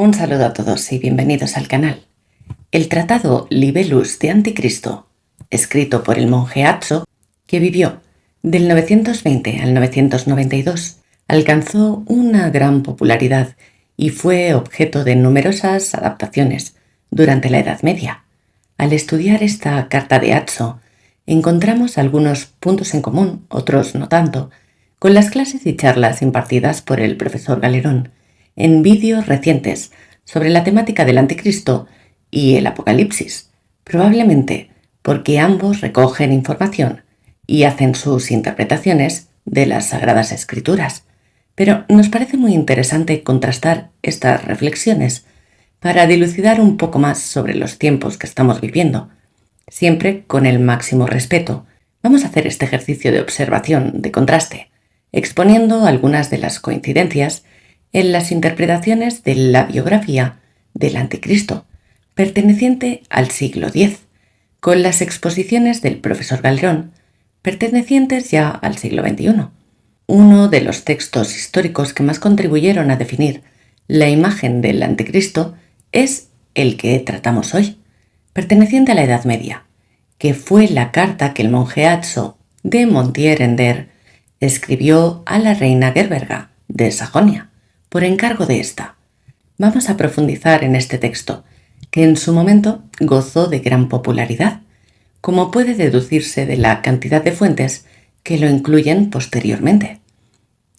Un saludo a todos y bienvenidos al canal. El tratado Libellus de Anticristo, escrito por el monje Azzo, que vivió del 920 al 992, alcanzó una gran popularidad y fue objeto de numerosas adaptaciones durante la Edad Media. Al estudiar esta carta de Azzo, encontramos algunos puntos en común, otros no tanto, con las clases y charlas impartidas por el profesor Galerón en vídeos recientes sobre la temática del Anticristo y el Apocalipsis, probablemente porque ambos recogen información y hacen sus interpretaciones de las Sagradas Escrituras. Pero nos parece muy interesante contrastar estas reflexiones para dilucidar un poco más sobre los tiempos que estamos viviendo. Siempre con el máximo respeto, vamos a hacer este ejercicio de observación, de contraste, exponiendo algunas de las coincidencias en las interpretaciones de la biografía del Anticristo, perteneciente al siglo X, con las exposiciones del profesor Galerón, pertenecientes ya al siglo XXI. Uno de los textos históricos que más contribuyeron a definir la imagen del Anticristo es el que tratamos hoy, perteneciente a la Edad Media, que fue la carta que el monje Azzo de Montier-Ender escribió a la reina Gerberga de Sajonia, por encargo de esta. Vamos a profundizar en este texto, que en su momento gozó de gran popularidad, como puede deducirse de la cantidad de fuentes que lo incluyen posteriormente.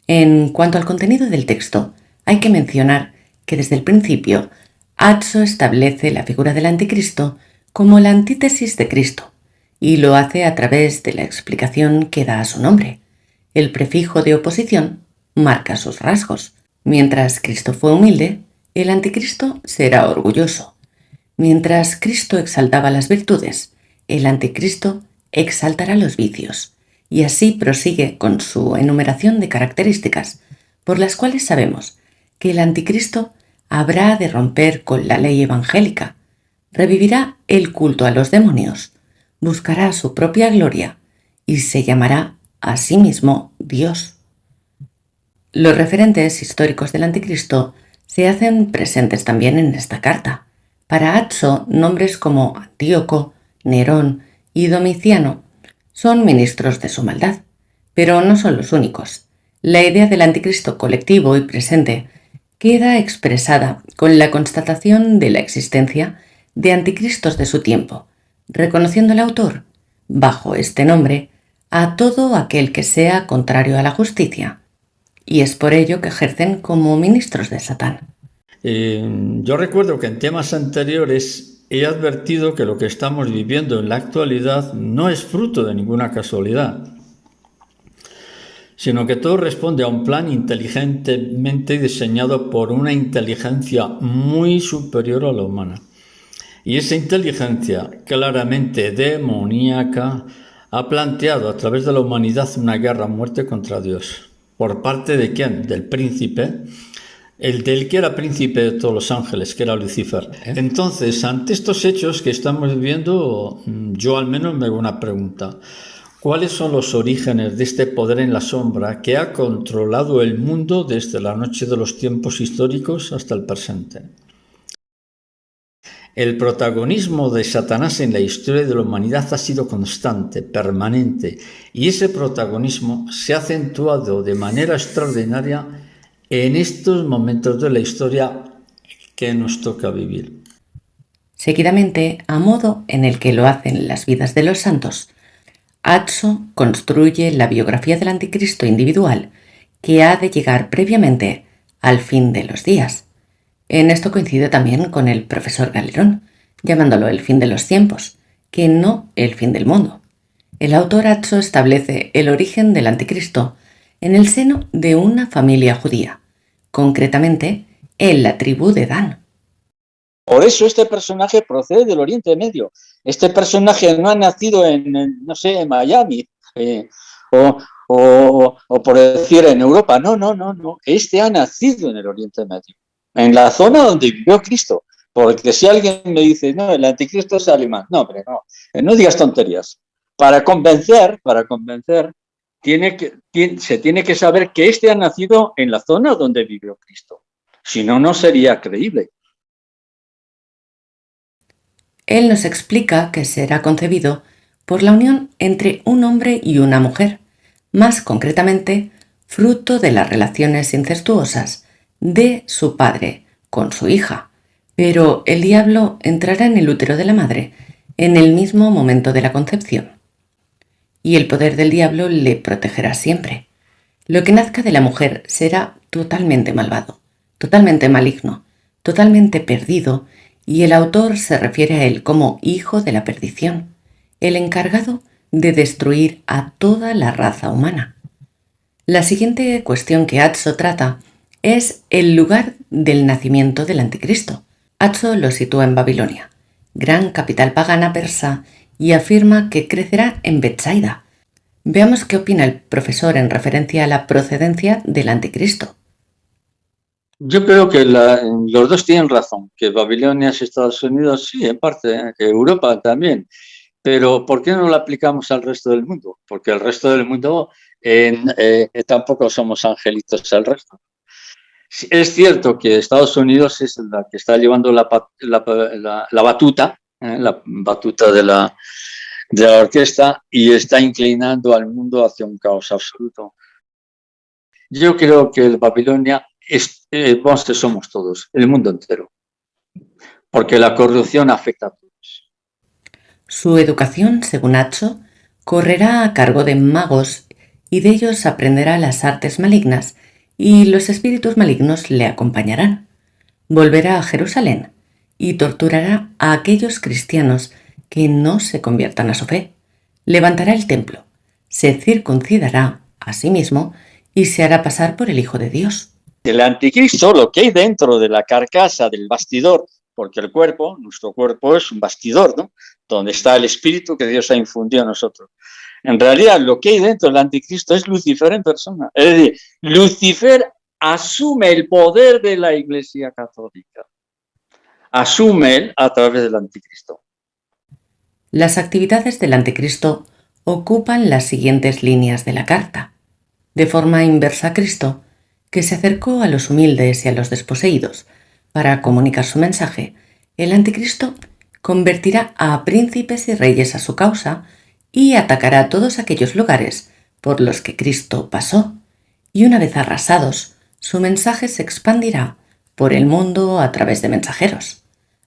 En cuanto al contenido del texto, hay que mencionar que desde el principio Azzo establece la figura del Anticristo como la antítesis de Cristo, y lo hace a través de la explicación que da a su nombre. El prefijo de oposición marca sus rasgos. Mientras Cristo fue humilde, el Anticristo será orgulloso. Mientras Cristo exaltaba las virtudes, el Anticristo exaltará los vicios. Y así prosigue con su enumeración de características, por las cuales sabemos que el Anticristo habrá de romper con la ley evangélica, revivirá el culto a los demonios, buscará su propia gloria y se llamará a sí mismo Dios. Los referentes históricos del Anticristo se hacen presentes también en esta carta. Para Azzo, nombres como Antíoco, Nerón y Domiciano son ministros de su maldad, pero no son los únicos. La idea del Anticristo colectivo y presente queda expresada con la constatación de la existencia de anticristos de su tiempo, reconociendo el autor, bajo este nombre, a todo aquel que sea contrario a la justicia, y es por ello que ejercen como ministros de Satán. Yo recuerdo que en temas anteriores he advertido que lo que estamos viviendo en la actualidad no es fruto de ninguna casualidad, sino que todo responde a un plan inteligentemente diseñado por una inteligencia muy superior a la humana. Y esa inteligencia claramente demoníaca ha planteado a través de la humanidad una guerra a muerte contra Dios. ¿Por parte de quién? Del príncipe, el del que era príncipe de todos los ángeles, que era Lucifer. Entonces, ante estos hechos que estamos viviendo, yo al menos me hago una pregunta. ¿Cuáles son los orígenes de este poder en la sombra que ha controlado el mundo desde la noche de los tiempos históricos hasta el presente? El protagonismo de Satanás en la historia de la humanidad ha sido constante, permanente, y ese protagonismo se ha acentuado de manera extraordinaria en estos momentos de la historia que nos toca vivir. Seguidamente, a modo en el que lo hacen las vidas de los santos, Azzo construye la biografía del Anticristo individual que ha de llegar previamente al fin de los días. En esto coincide también con el profesor Galerón, llamándolo el fin de los tiempos, que no el fin del mundo. El autor Azzo establece el origen del Anticristo en el seno de una familia judía, concretamente en la tribu de Dan. Por eso este personaje procede del Oriente Medio. Este personaje no ha nacido no sé, en Miami o por decir en Europa. No. Este ha nacido en el Oriente Medio, en la zona donde vivió Cristo. Porque si alguien me dice, no, el Anticristo es alemán. No, hombre, no digas tonterías. Para convencer, se tiene que saber que este ha nacido en la zona donde vivió Cristo. Si no, no sería creíble. Él nos explica que será concebido por la unión entre un hombre y una mujer, más concretamente, fruto de las relaciones incestuosas de su padre con su hija. Pero el diablo entrará en el útero de la madre en el mismo momento de la concepción. Y el poder del diablo le protegerá siempre. Lo que nazca de la mujer será totalmente malvado, totalmente maligno, totalmente perdido, y el autor se refiere a él como hijo de la perdición, el encargado de destruir a toda la raza humana. La siguiente cuestión que Atso trata es el lugar del nacimiento del anticristo. Atso lo sitúa en Babilonia, gran capital pagana persa, y afirma que crecerá en Betsaida. Veamos qué opina el profesor en referencia a la procedencia del anticristo. Yo creo que los dos tienen razón, que Babilonia es Estados Unidos, sí, en parte, que Europa también. Pero ¿por qué no lo aplicamos al resto del mundo? Porque el resto del mundo tampoco somos angelitos al resto. Es cierto que Estados Unidos es la que está llevando la batuta, la batuta de la orquesta, y está inclinando al mundo hacia un caos absoluto. Yo creo que el Babilonia somos todos, el mundo entero, porque la corrupción afecta a todos. Su educación, según Atso, correrá a cargo de magos y de ellos aprenderá las artes malignas y los espíritus malignos le acompañarán. Volverá a Jerusalén y torturará a aquellos cristianos que no se conviertan a su fe. Levantará el templo, se circuncidará a sí mismo y se hará pasar por el Hijo de Dios. El anticristo, lo que hay dentro de la carcasa del bastidor, porque el cuerpo, nuestro cuerpo es un bastidor, ¿no? Donde está el espíritu que Dios ha infundido a nosotros. En realidad, lo que hay dentro del anticristo es Lucifer en persona. Es decir, Lucifer asume el poder de la Iglesia Católica. Asume él a través del anticristo. Las actividades del anticristo ocupan las siguientes líneas de la carta. De forma inversa a Cristo, que se acercó a los humildes y a los desposeídos para comunicar su mensaje, el anticristo convertirá a príncipes y reyes a su causa y atacará todos aquellos lugares por los que Cristo pasó, y una vez arrasados, su mensaje se expandirá por el mundo a través de mensajeros.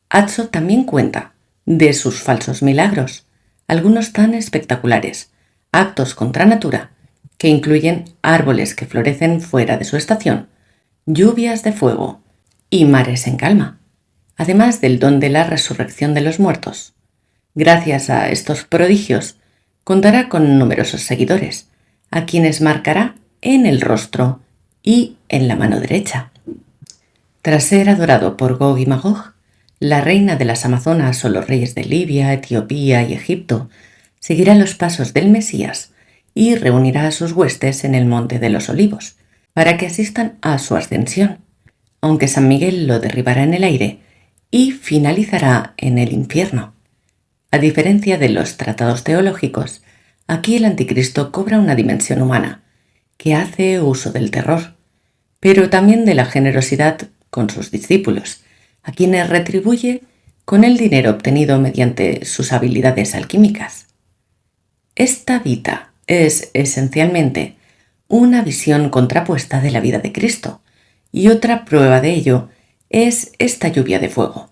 Atso también cuenta de sus falsos milagros, algunos tan espectaculares, actos contra natura, que incluyen árboles que florecen fuera de su estación, lluvias de fuego y mares en calma, además del don de la resurrección de los muertos. Gracias a estos prodigios, contará con numerosos seguidores, a quienes marcará en el rostro y en la mano derecha. Tras ser adorado por Gog y Magog, la reina de las Amazonas o los reyes de Libia, Etiopía y Egipto seguirá los pasos del Mesías y reunirá a sus huestes en el Monte de los Olivos, para que asistan a su ascensión, aunque San Miguel lo derribará en el aire y finalizará en el infierno. A diferencia de los tratados teológicos, aquí el anticristo cobra una dimensión humana, que hace uso del terror, pero también de la generosidad con sus discípulos, a quienes retribuye con el dinero obtenido mediante sus habilidades alquímicas. Esta Vita es esencialmente una visión contrapuesta de la vida de Cristo, y otra prueba de ello es esta lluvia de fuego.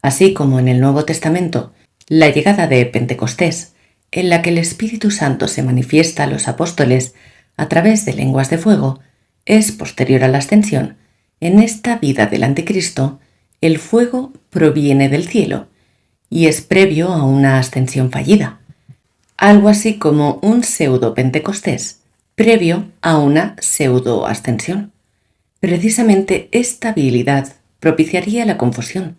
Así como en el Nuevo Testamento, la llegada de Pentecostés, en la que el Espíritu Santo se manifiesta a los apóstoles a través de lenguas de fuego, es posterior a la ascensión. En esta vida del anticristo, el fuego proviene del cielo y es previo a una ascensión fallida, algo así como un pseudo-Pentecostés, previo a una pseudo-ascensión. Precisamente esta habilidad propiciaría la confusión.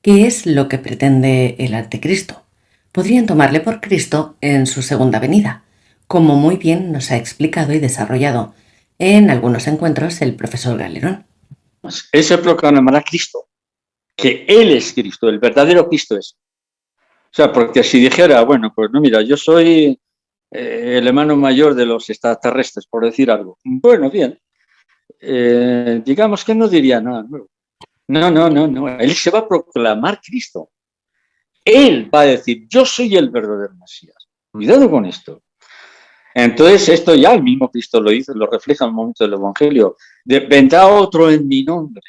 ¿Qué es lo que pretende el anticristo? Podrían tomarle por Cristo en su segunda venida, como muy bien nos ha explicado y desarrollado en algunos encuentros el profesor Galerón. Él se proclamará Cristo, que Él es Cristo, el verdadero Cristo es. O sea, porque si dijera, bueno, pues no, mira, yo soy el hermano mayor de los extraterrestres, por decir algo. Bueno, bien, digamos que no diría nada nuevo. No. Él se va a proclamar Cristo. Él va a decir, yo soy el verdadero Mesías. Cuidado con esto. Entonces, esto ya el mismo Cristo lo hizo, lo refleja en el momento del Evangelio. Vendrá otro en mi nombre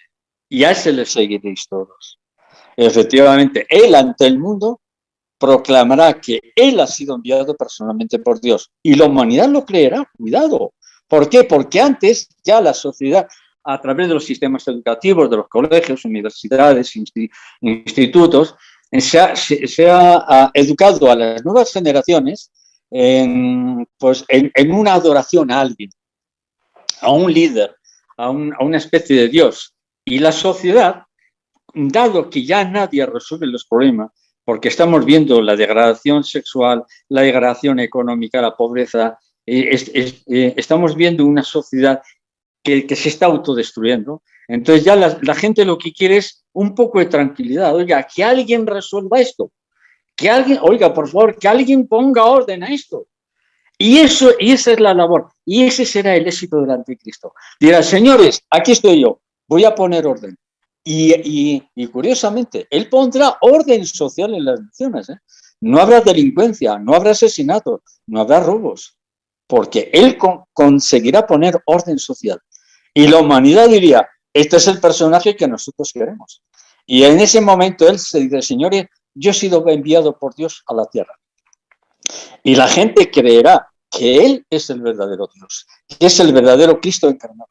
y a ese le seguiréis todos. Efectivamente, él ante el mundo proclamará que él ha sido enviado personalmente por Dios y la humanidad lo creerá. Cuidado. ¿Por qué? Porque antes ya la sociedad, a través de los sistemas educativos, de los colegios, universidades, institutos, se ha educado a las nuevas generaciones en una adoración a alguien, a un líder, a una especie de Dios. Y la sociedad, dado que ya nadie resuelve los problemas, porque estamos viendo la degradación sexual, la degradación económica, la pobreza, estamos viendo una sociedad que se está autodestruyendo. Entonces ya la gente lo que quiere es un poco de tranquilidad. Oiga, que alguien resuelva esto. Que alguien, oiga, por favor, que alguien ponga orden a esto. Y esa es la labor. Y ese será el éxito del anticristo. Dirá, señores, aquí estoy yo, voy a poner orden. Y curiosamente, él pondrá orden social en las naciones. No habrá delincuencia, no habrá asesinatos, no habrá robos, porque él conseguirá poner orden social. Y la humanidad diría, este es el personaje que nosotros queremos. Y en ese momento él se dice, señores, yo he sido enviado por Dios a la tierra. Y la gente creerá que él es el verdadero Dios, que es el verdadero Cristo encarnado.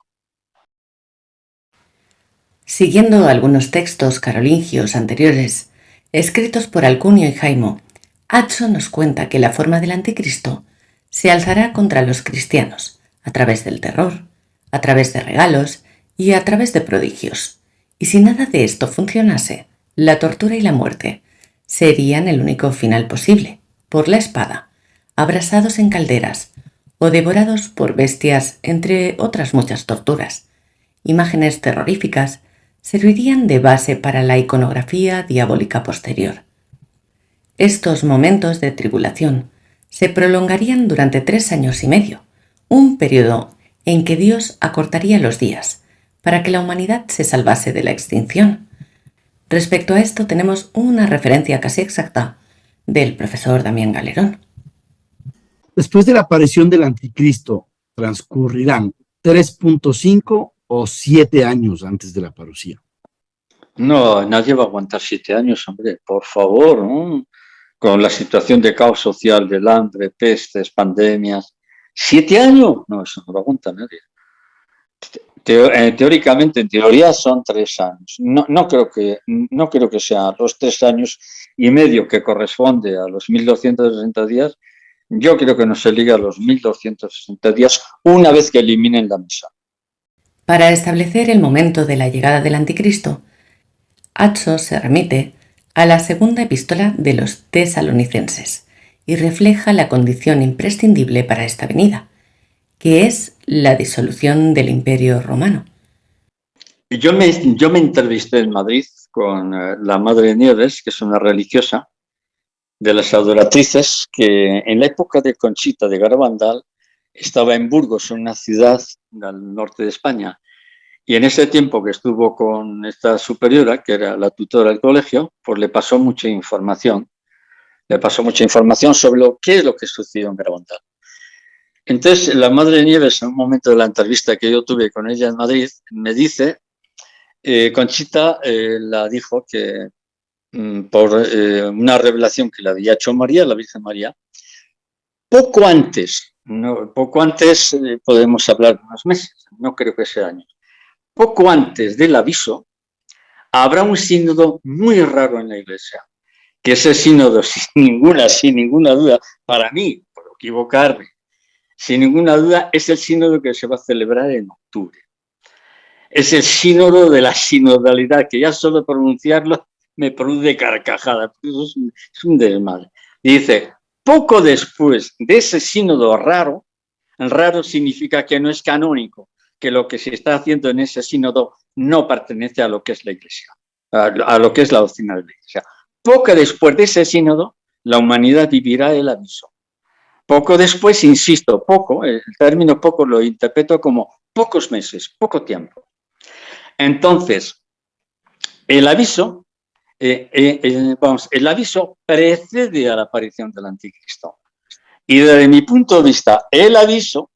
Siguiendo algunos textos carolingios anteriores, escritos por Alcunio y Jaimo, Azzo nos cuenta que la forma del anticristo se alzará contra los cristianos, a través del terror, a través de regalos y a través de prodigios. Y si nada de esto funcionase, la tortura y la muerte serían el único final posible, por la espada, abrasados en calderas o devorados por bestias, entre otras muchas torturas. Imágenes terroríficas servirían de base para la iconografía diabólica posterior. Estos momentos de tribulación se prolongarían durante 3 años y medio, un periodo en que Dios acortaría los días para que la humanidad se salvase de la extinción. Respecto a esto tenemos una referencia casi exacta del profesor Damián Galerón. Después de la aparición del anticristo, transcurrirán 3.5 o 7 años antes de la parucía. No, nadie va a aguantar 7 años, hombre, por favor, ¿no? Con la situación de caos social, del hambre, pestes, pandemias. 7 años, no, eso no lo aguanta nadie. Teóricamente, en teoría, son 3 años. No creo que sean los 3 años y medio que corresponde a los 1260 días. Yo creo que no se liga a los 1260 días una vez que eliminen la misa. Para establecer el momento de la llegada del anticristo, Azzo se remite a la segunda epístola de los tesalonicenses y refleja la condición imprescindible para esta venida, que es la disolución del Imperio Romano. Yo me entrevisté en Madrid con la Madre Nieves, que es una religiosa de las adoratrices, que en la época de Conchita de Garabandal estaba en Burgos, una ciudad del norte de España. Y en ese tiempo que estuvo con esta superiora, que era la tutora del colegio, pues le pasó mucha información. Le pasó mucha información sobre qué es lo que sucedió en Garabandal. Entonces, la Madre Nieves, en un momento de la entrevista que yo tuve con ella en Madrid, me dice, Conchita la dijo que por una revelación que le había hecho María, la Virgen María, poco antes podemos hablar de unos meses, no creo que sea años, poco antes del aviso, habrá un sínodo muy raro en la Iglesia, que ese sínodo, sin ninguna duda, para mí, por equivocarme, sin ninguna duda, es el sínodo que se va a celebrar en octubre. Es el sínodo de la sinodalidad, que ya solo pronunciarlo me produce carcajada, es un desmadre. Y dice, poco después de ese sínodo raro significa que no es canónico, que lo que se está haciendo en ese sínodo no pertenece a lo que es la Iglesia, a lo que es la doctrina de la Iglesia. Poco después de ese sínodo, la humanidad vivirá el aviso. Poco después, insisto, el término poco lo interpreto como pocos meses, poco tiempo. Entonces, el aviso, el aviso precede a la aparición del anticristo. Y desde mi punto de vista, el aviso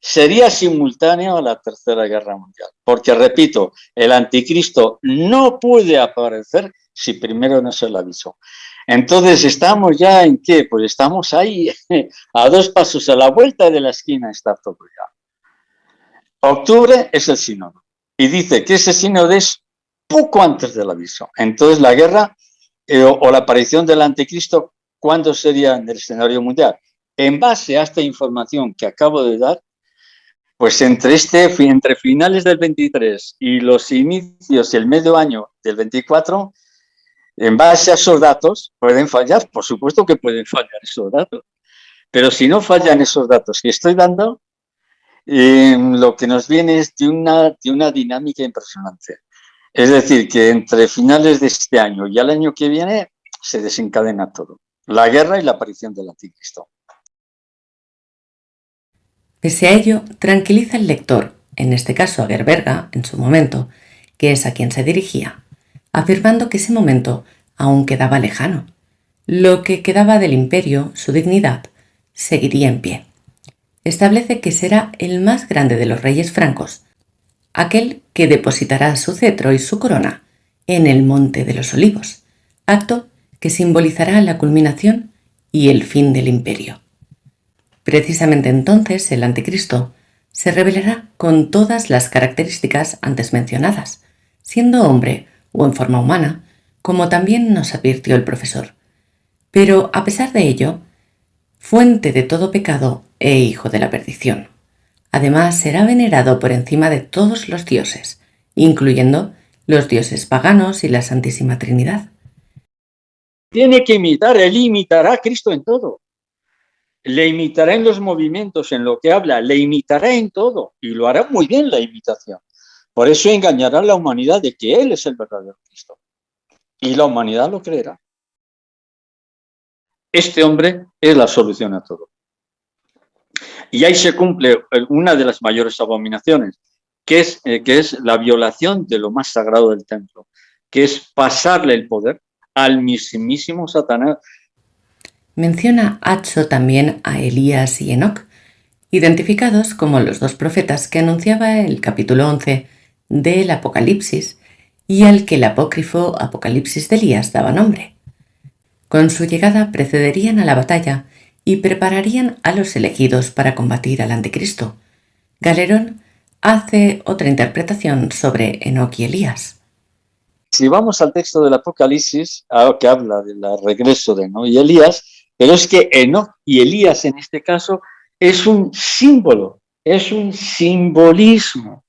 sería simultáneo a la Tercera Guerra Mundial. Porque, repito, el anticristo no puede aparecer si primero no es el aviso. Entonces, ¿estamos ya en qué? Pues estamos ahí, a 2 pasos, a la vuelta de la esquina está todo ya. Octubre es el sínodo. Y dice que ese sínodo es poco antes del aviso. Entonces, la guerra o la aparición del anticristo, ¿cuándo sería en el escenario mundial? En base a esta información que acabo de dar, pues entre finales del 23 y los inicios y el medio año del 24, en base a esos datos, pueden fallar, por supuesto que pueden fallar esos datos, pero si no fallan esos datos que estoy dando, lo que nos viene es de una dinámica impresionante. Es decir, que entre finales de este año y el año que viene se desencadena todo. La guerra y la aparición del anticristo. Pese a ello, tranquiliza al lector, en este caso a Gerberga, en su momento, que es a quien se dirigía, afirmando que ese momento aún quedaba lejano. Lo que quedaba del imperio, su dignidad, seguiría en pie. Establece que será el más grande de los reyes francos, aquel que depositará su cetro y su corona en el Monte de los Olivos, acto que simbolizará la culminación y el fin del imperio. Precisamente entonces el anticristo se revelará con todas las características antes mencionadas, siendo hombre o en forma humana, como también nos advirtió el profesor. Pero a pesar de ello, fuente de todo pecado e hijo de la perdición. Además, será venerado por encima de todos los dioses, incluyendo los dioses paganos y la Santísima Trinidad. Tiene que imitar, él imitará a Cristo en todo. Le imitará en los movimientos, en lo que habla, le imitará en todo y lo hará muy bien la imitación. Por eso engañará a la humanidad de que él es el verdadero Cristo. Y la humanidad lo creerá. Este hombre es la solución a todo. Y ahí se cumple una de las mayores abominaciones, que es la violación de lo más sagrado del templo, que es pasarle el poder al mismísimo Satanás. Menciona Atso también a Elías y Enoc, identificados como los 2 profetas que anunciaba el capítulo 11 del Apocalipsis y al que el apócrifo Apocalipsis de Elías daba nombre. Con su llegada precederían a la batalla y prepararían a los elegidos para combatir al anticristo. Galerón hace otra interpretación sobre Enoc y Elías. Si vamos al texto del Apocalipsis, que habla del regreso de Enoc y Elías, pero es que Enoc y Elías en este caso es un símbolo, es un simbolismo.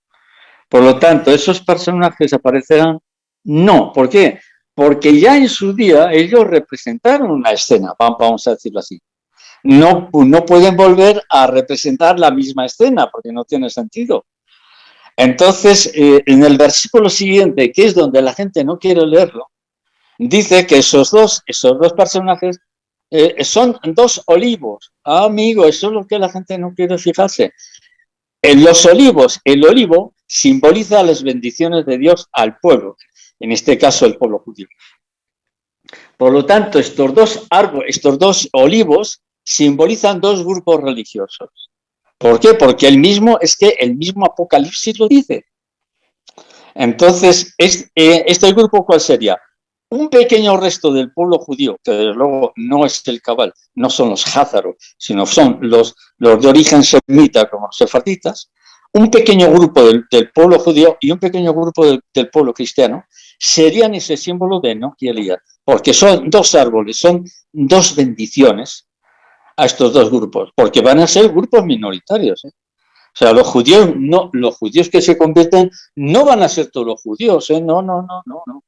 Por lo tanto, ¿esos personajes aparecerán? No. ¿Por qué? Porque ya en su día ellos representaron una escena, vamos a decirlo así. No pueden volver a representar la misma escena porque no tiene sentido. Entonces, en el versículo siguiente, que es donde la gente no quiere leerlo, dice que esos dos personajes son 2 olivos. Amigo, eso es lo que la gente no quiere fijarse. En los olivos, el olivo simboliza las bendiciones de Dios al pueblo, en este caso el pueblo judío. Por lo tanto, estos 2 olivos simbolizan 2 grupos religiosos. ¿Por qué? Porque el mismo Apocalipsis lo dice. Entonces, ¿este grupo cuál sería? Un pequeño resto del pueblo judío, que desde luego no es el cabal, no son los házaros, sino son los de origen semita, como los sefarditas, un pequeño grupo del pueblo judío y un pequeño grupo del pueblo cristiano, serían ese símbolo de Enoc y Elías, porque son 2 árboles, son 2 bendiciones a estos 2 grupos, porque van a ser grupos minoritarios. O sea, los judíos que se convierten no van a ser todos los judíos. No,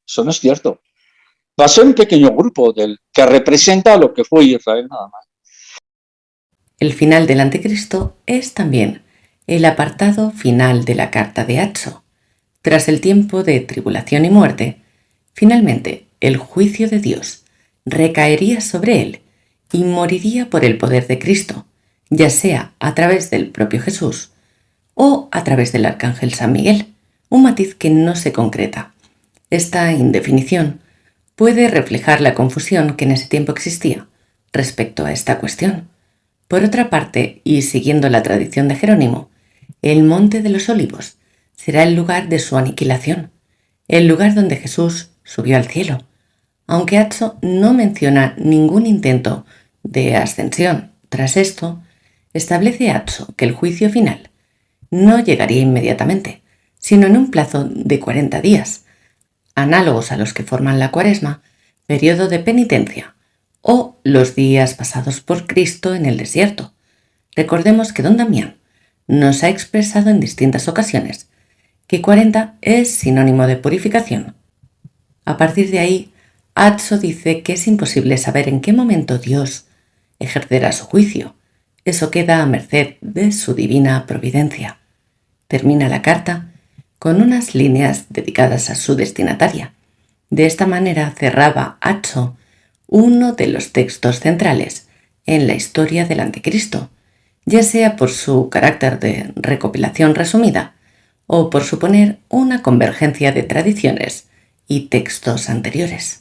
eso no es cierto. Va a ser un pequeño grupo que representa lo que fue Israel nada más. El final del anticristo es también el apartado final de la carta de Atso. Tras el tiempo de tribulación y muerte, finalmente el juicio de Dios recaería sobre él y moriría por el poder de Cristo, ya sea a través del propio Jesús o a través del arcángel San Miguel, un matiz que no se concreta. Esta indefinición puede reflejar la confusión que en ese tiempo existía respecto a esta cuestión. Por otra parte, y siguiendo la tradición de Jerónimo, el Monte de los Olivos será el lugar de su aniquilación, el lugar donde Jesús subió al cielo, aunque Azzo no menciona ningún intento de ascensión. Tras esto, establece Azzo que el juicio final no llegaría inmediatamente, sino en un plazo de 40 días, análogos a los que forman la Cuaresma, periodo de penitencia, o los días pasados por Cristo en el desierto. Recordemos que don Damián nos ha expresado en distintas ocasiones que 40 es sinónimo de purificación. A partir de ahí, Azzo dice que es imposible saber en qué momento Dios ejercerá su juicio. Eso queda a merced de su divina providencia. Termina la carta con unas líneas dedicadas a su destinataria. De esta manera cerraba Azzo uno de los textos centrales en la historia del Anticristo, ya sea por su carácter de recopilación resumida o por suponer una convergencia de tradiciones y textos anteriores.